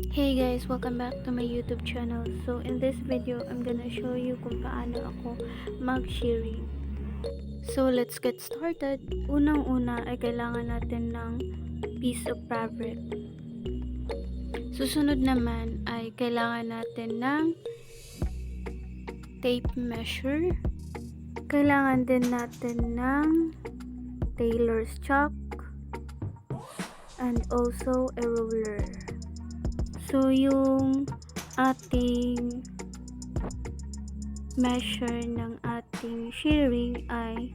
Hey guys, welcome back to my YouTube channel. So in this video, I'm gonna show you kung paano ako mag-shearing. So let's get started. Unang-una ay kailangan natin ng piece of fabric. Susunod naman ay kailangan natin ng tape measure. Kailangan din natin ng Tailor's chalk and also a ruler. So yung ating measure ng ating shearing ay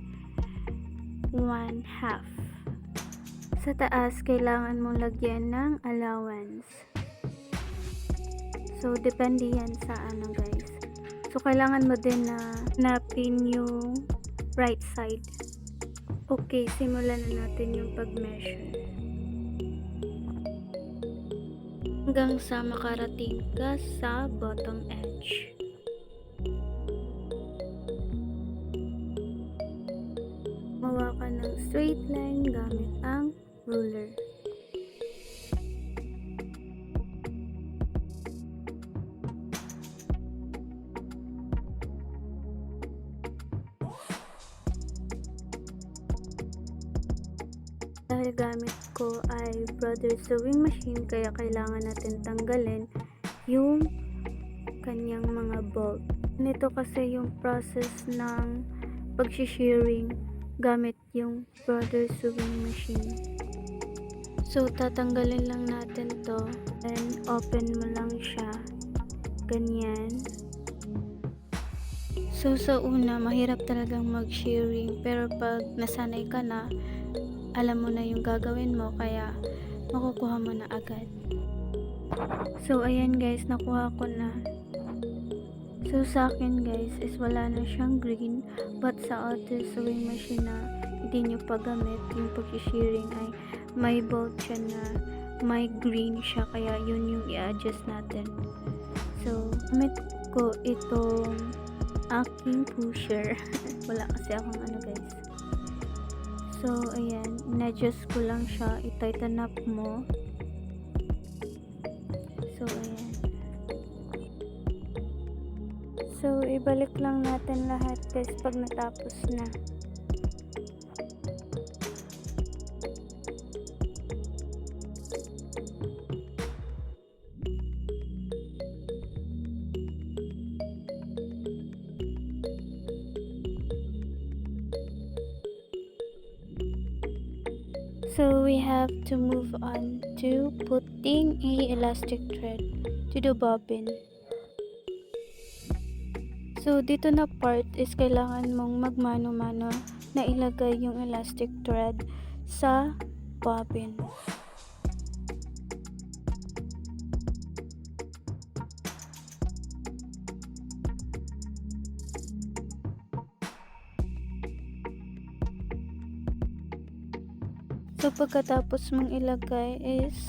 1/2. Sa taas, kailangan mong lagyan ng allowance. So, depende yan sa ano guys. So, kailangan mo din na hanapin yung right side. Okay, simulan na natin yung pag-measure. Hanggang sa makarating ka sa bottom edge. Gumawa ka ng straight line gamit ang ruler. Dahil gamit ko ay brother sewing machine, kaya kailangan natin tanggalin yung kanyang mga bolt. Nito kasi yung process ng pag-shearing gamit yung brother sewing machine. So tatanggalin lang natin to and open mo lang siya ganyan. So sa una, mahirap talagang mag-shearing, pero pag nasanay ka na, alam mo na yung gagawin mo, kaya makukuha mo na agad. So ayan guys, nakuha ko na. So sa akin guys is wala na siyang green, but sa other sewing machine na hindi nyo pa gamit yung pag-shearing ay may bolt siya na may green siya, kaya yun yung i-adjust natin. So gamit ko itong aking pusher. Wala kasi akong ano guys. So ayan, in-adjust ko lang siya, i-tighten up mo. So ayan. So ibalik lang natin lahat guys pag natapos na. So we have to move on to putting a elastic thread to the bobbin. So dito na part is kailangan mong magmano-mano na ilagay yung elastic thread sa bobbin. So pagkatapos mong ilagay is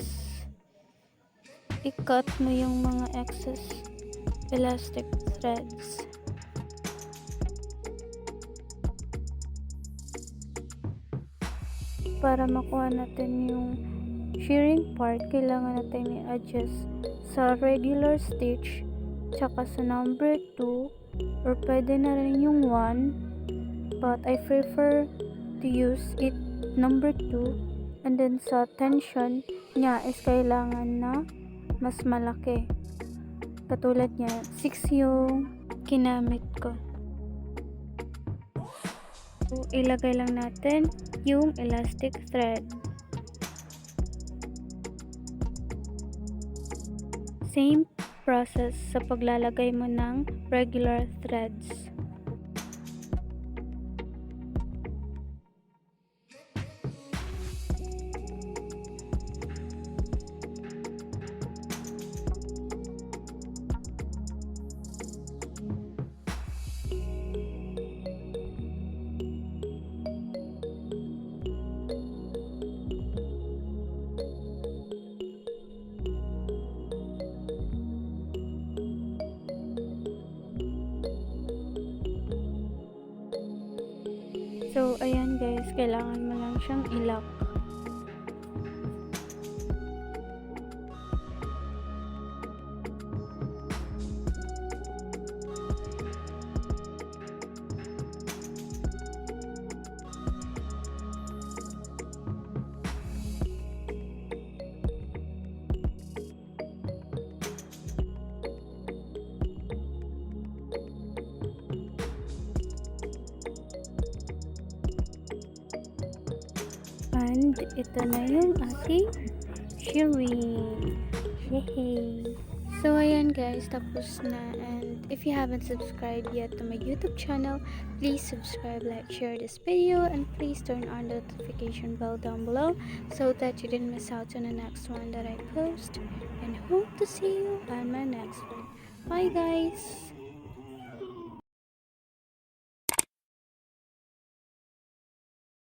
i-cut mo yung mga excess elastic threads. Para makuha natin yung shearing part, kailangan natin i-adjust sa regular stitch tsaka sa number 2, or pwede na rin yung 1, but I prefer to use it number 2, and then sa tension niya is kailangan na mas malaki. Katulad niya, 6 yung kinamit ko. So, ilagay lang natin yung elastic thread. Same process sa paglalagay mo ng regular threads. So ayan guys, kailangan mo lang siyang i-lock. And ito na yung ating Shirring. Yay! So ayan guys, tapos na, and if you haven't subscribed yet to my YouTube channel, please subscribe, like, share this video, and please turn on the notification bell down below so that you didn't miss out on the next one that I post, and hope to see you on my next one. Bye guys!